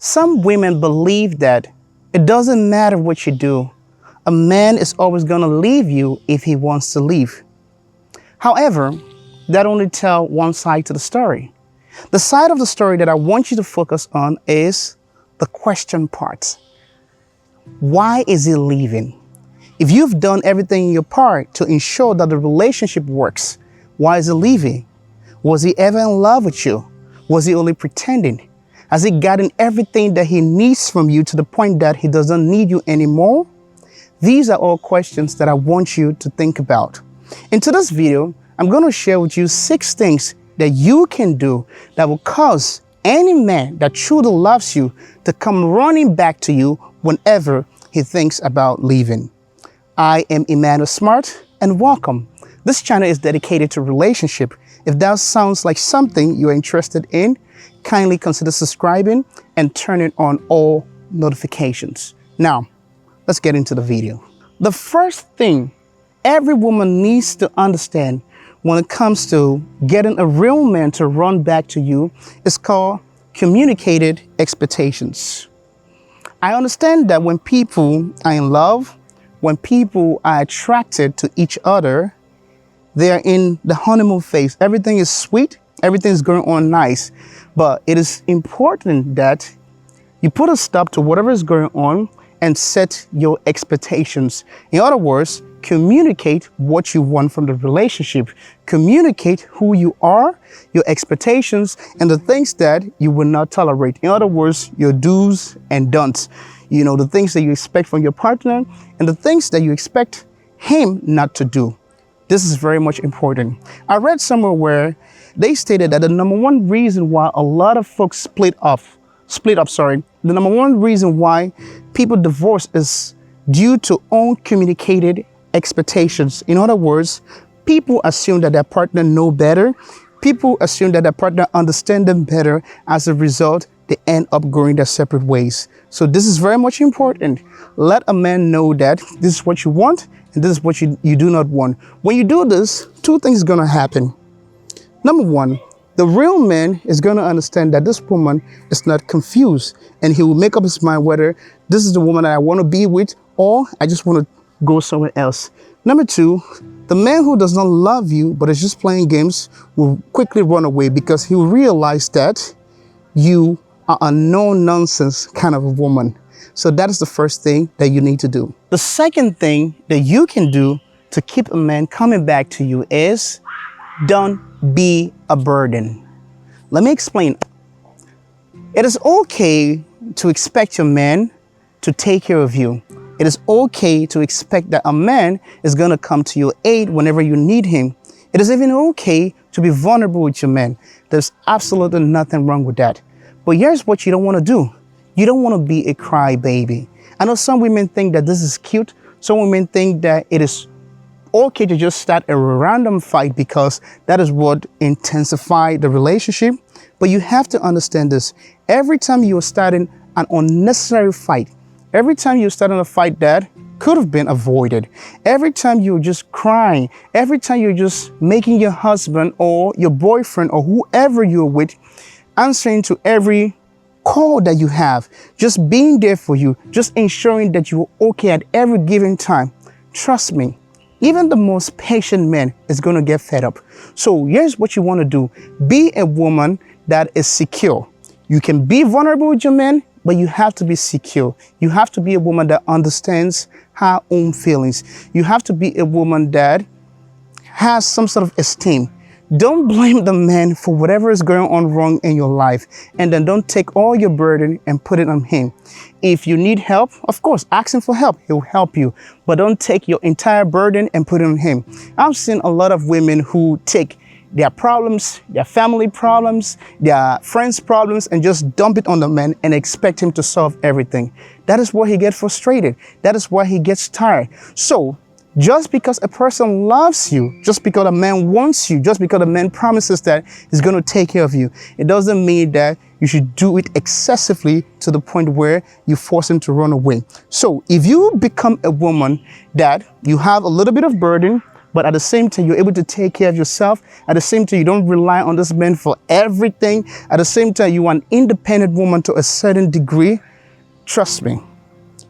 Some women believe that it doesn't matter what you do. A man is always going to leave you if he wants to leave. However, that only tells one side to the story. The side of the story that I want you to focus on is the question part. Why is he leaving? If you've done everything in your part to ensure that the relationship works, why is he leaving? Was he ever in love with you? Was he only pretending? Has he gotten everything that he needs from you to the point that he doesn't need you anymore? These are all questions that I want you to think about. In today's video, I'm going to share with you 6 things that you can do that will cause any man that truly loves you to come running back to you whenever he thinks about leaving. I am Emmanuel Smarth, and welcome. This channel is dedicated to relationship. If that sounds like something you're interested in, kindly consider subscribing and turning on all notifications. Now, let's get into the video. The first thing every woman needs to understand when it comes to getting a real man to run back to you is called communicated expectations. I understand that when people are in love, when people are attracted to each other, they are in the honeymoon phase. Everything is sweet, everything is going on nice, but it is important that you put a stop to whatever is going on and set your expectations. In other words, communicate what you want from the relationship. Communicate who you are, your expectations, and the things that you will not tolerate. In other words, your do's and don'ts. You know, the things that you expect from your partner and the things that you expect him not to do. This is very much important. I read somewhere where they stated that the number one reason why a lot of folks split up, the number one reason why people divorce is due to uncommunicated expectations. In other words, people assume that their partner know better. People assume that their partner understand them better. As a result, they end up going their separate ways. So this is very much important. Let a man know that this is what you want and this is what you do not want. When you do this, 2 things are going to happen. Number 1, the real man is going to understand that this woman is not confused, and he will make up his mind whether this is the woman that I want to be with or I just want to go somewhere else. Number 2, the man who does not love you but is just playing games will quickly run away because he will realize that you are a no-nonsense kind of a woman. So that is the first thing that you need to do. The second thing that you can do to keep a man coming back to you is don't be a burden. Let me explain. It is okay to expect your man to take care of you. It is okay to expect that a man is going to come to your aid whenever you need him. It is even okay to be vulnerable with your man. There's absolutely nothing wrong with that. But here's what you don't want to do. You don't want to be a crybaby. I know some women think that this is cute. Some women think that it is okay to just start a random fight because that is what intensifies the relationship. But you have to understand this. Every time you're starting an unnecessary fight, every time you're starting a fight that could have been avoided, every time you're just crying, every time you're just making your husband or your boyfriend or whoever you're with answering to every call that you have, just being there for you, just ensuring that you're okay at every given time, trust me, even the most patient man is going to get fed up. So here's what you want to do. Be a woman that is secure. You can be vulnerable with your man, but you have to be secure. You have to be a woman that understands her own feelings. You have to be a woman that has some sort of esteem. Don't blame the man for whatever is going on wrong in your life, and then don't take all your burden and put it on him. If you need help, of course, ask him for help. He'll help you, but don't take your entire burden and put it on him. I've seen a lot of women who take their problems, their family problems, their friends' problems, and just dump it on the man and expect him to solve everything. That is why he gets frustrated. That is why he gets tired. So just because a person loves you, just because a man wants you, just because a man promises that he's going to take care of you, it doesn't mean that you should do it excessively to the point where you force him to run away. So if you become a woman that you have a little bit of burden, but at the same time, you're able to take care of yourself. At the same time, you don't rely on this man for everything. At the same time, you are an independent woman to a certain degree. Trust me,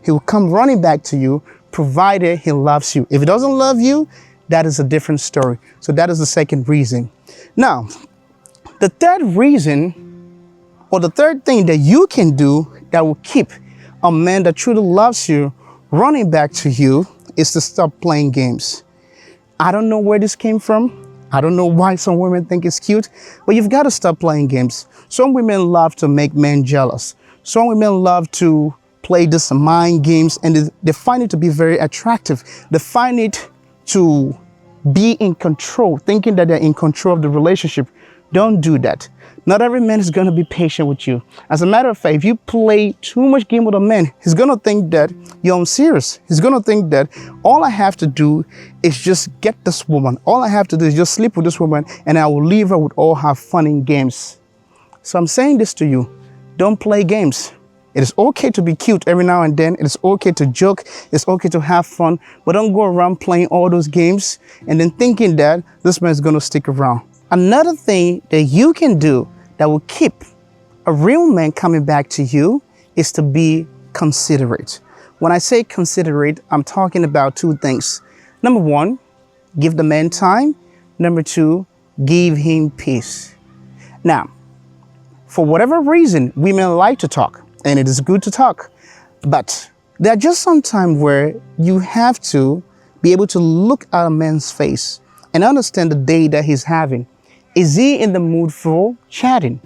he will come running back to you, provided he loves you. If he doesn't love you, that is a different story. So that is the second reason. Now, the third reason, or the third thing that you can do that will keep a man that truly loves you running back to you is to stop playing games. I don't know where this came from. I don't know why some women think it's cute, but you've got to stop playing games. Some women love to make men jealous. Some women love to play this mind games, and they find it to be very attractive. They find it to be in control, thinking that they're in control of the relationship. Don't do that. Not every man is going to be patient with you. As a matter of fact, if you play too much game with a man, he's going to think that you're unserious. He's going to think that all I have to do is just get this woman. All I have to do is just sleep with this woman, and I will leave her with all her fun and games. So I'm saying this to you. Don't play games. It is okay to be cute every now and then. It is okay to joke. It's okay to have fun. But don't go around playing all those games and then thinking that this man is going to stick around. Another thing that you can do that will keep a real man coming back to you is to be considerate. When I say considerate, I'm talking about two things. Number one, give the man time. Number two, give him peace. Now, for whatever reason, women like to talk, and it is good to talk, but there are just some times where you have to be able to look at a man's face and understand the day that he's having. Is he in the mood for chatting?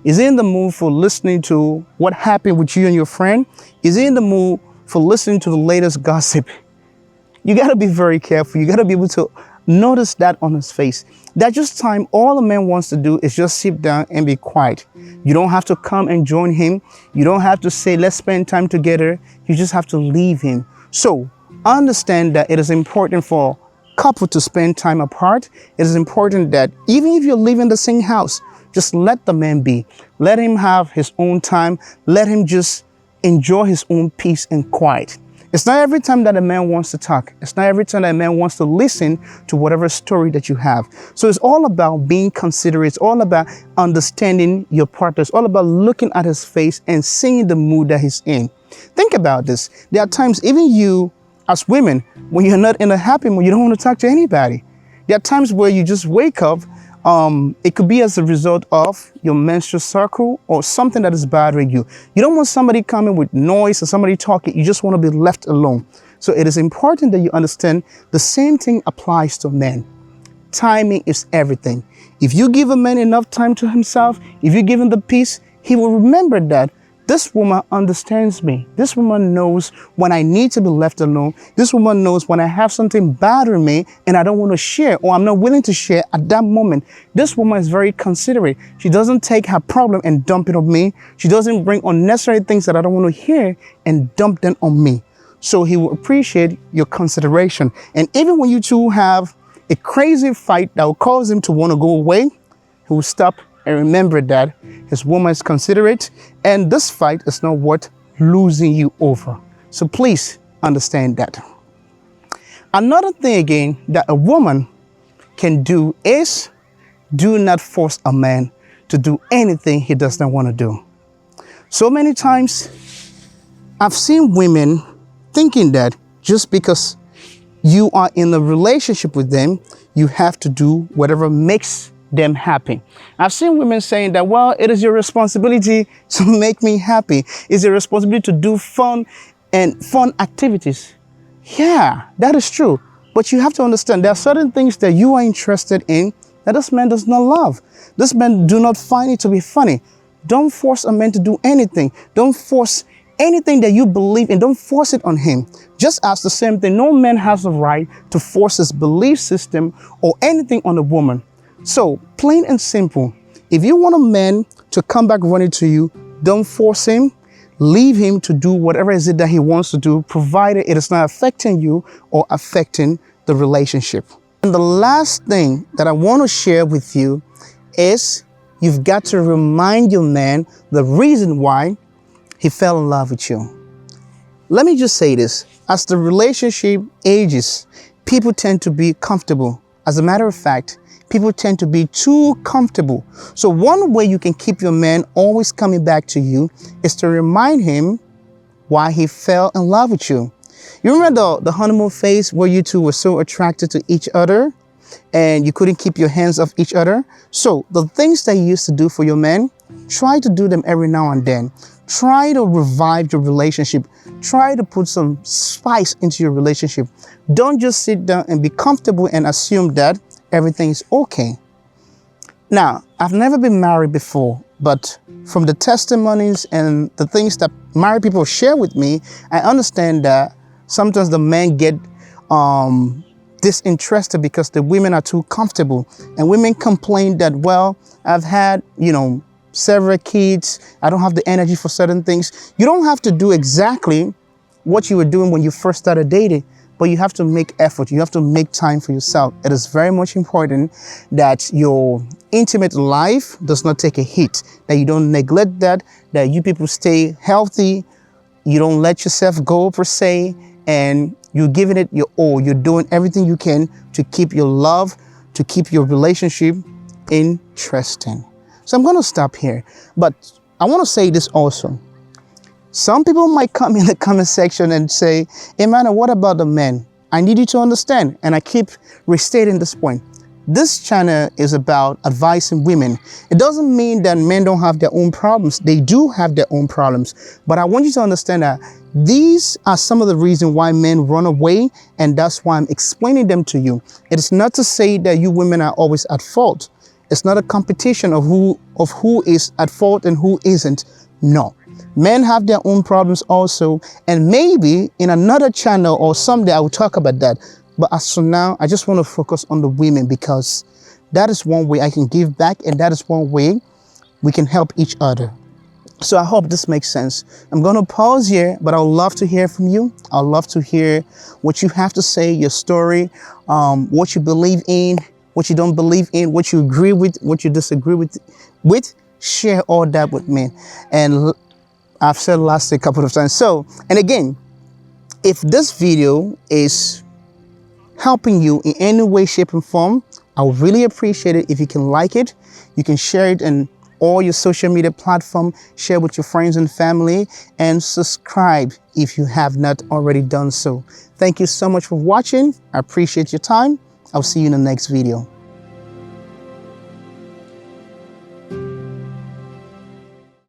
Is he in the mood for listening to what happened with you and your friend? Is he in the mood for listening to the latest gossip? You got to be very careful. You got to be able to notice that on his face. That just time, all a man wants to do is just sit down and be quiet. You don't have to come and join him. You don't have to say, let's spend time together. You just have to leave him. So understand that it is important for couple to spend time apart. It is important that even if you're living in the same house, just let the man be. Let him have his own time. Let him just enjoy his own peace and quiet. It's not every time that a man wants to talk. It's not every time that a man wants to listen to whatever story that you have. So it's all about being considerate. It's all about understanding your partner. It's all about looking at his face and seeing the mood that he's in. Think about this. There are times even you as women, when you're not in a happy mood, you don't want to talk to anybody. There are times where you just wake up. It could be as a result of your menstrual cycle or something that is bothering you. You don't want somebody coming with noise or somebody talking. You just want to be left alone. So it is important that you understand the same thing applies to men. Timing is everything. If you give a man enough time to himself, if you give him the peace, he will remember that this woman understands me. This woman knows when I need to be left alone. This woman knows when I have something bothering me and I don't want to share, or I'm not willing to share at that moment. This woman is very considerate. She doesn't take her problem and dump it on me. She doesn't bring unnecessary things that I don't want to hear and dump them on me. So he will appreciate your consideration. And even when you two have a crazy fight that will cause him to want to go away, he will stop and remember that his woman is considerate, and this fight is not worth losing you over. So please understand that. Another thing again that a woman can do is do not force a man to do anything he does not want to do. So many times I've seen women thinking that just because you are in a relationship with them, you have to do whatever makes them happy. I've seen women saying that, well, it is your responsibility to make me happy. It's your responsibility to do fun activities. Yeah, that is true. But you have to understand there are certain things that you are interested in that this man does not love. This man do not find it to be funny. Don't force a man to do anything. Don't force anything that you believe in. Don't force it on him. Just as the same thing, no man has the right to force his belief system or anything on a woman. So, plain and simple, if you want a man to come back running to you, don't force him. Leave him to do whatever it is that he wants to do, provided it is not affecting you or affecting the relationship. And the last thing that I want to share with you is you've got to remind your man the reason why he fell in love with you. Let me just say this. As the relationship ages people tend to be comfortable. As a matter of fact, people tend to be too comfortable. So one way you can keep your man always coming back to you is to remind him why he fell in love with you. You remember the honeymoon phase where you two were so attracted to each other and you couldn't keep your hands off each other? So the things that you used to do for your man, try to do them every now and then. Try to revive your relationship. Try to put some spice into your relationship. Don't just sit down and be comfortable and assume that everything is okay. Now, I've never been married before, but from the testimonies and the things that married people share with me, I understand that sometimes the men get disinterested because the women are too comfortable. And women complain that, well, I've had, several kids. I don't have the energy for certain things. You don't have to do exactly what you were doing when you first started dating, but you have to make effort. You have to make time for yourself. It is very much important that your intimate life does not take a hit, that you don't neglect that you people stay healthy, you don't let yourself go per se, and you're giving it your all. You're doing everything you can to keep your love, to keep your relationship interesting. So I'm going to stop here, but I want to say this also. Some people might come in the comment section and say, Emmanuel, what about the men? I need you to understand, and I keep restating this point. This channel is about advising women. It doesn't mean that men don't have their own problems. They do have their own problems. But I want you to understand that these are some of the reasons why men run away, and that's why I'm explaining them to you. It is not to say that you women are always at fault. It's not a competition of who is at fault and who isn't. No. Men have their own problems also, and maybe in another channel or someday I will talk about that. But as for now, I just want to focus on the women because that is one way I can give back, and that is one way we can help each other. So I hope this makes sense. I'm going to pause here, but I would love to hear from you. I'd love to hear what you have to say, your story, what you believe in, what you don't believe in, what you agree with, what you disagree with. Share all that with me. And I've said last a couple of times. So, and again, if this video is helping you in any way, shape, and form, I would really appreciate it if you can like it. You can share it in all your social media platforms, share with your friends and family, and subscribe if you have not already done so. Thank you so much for watching. I appreciate your time. I'll see you in the next video.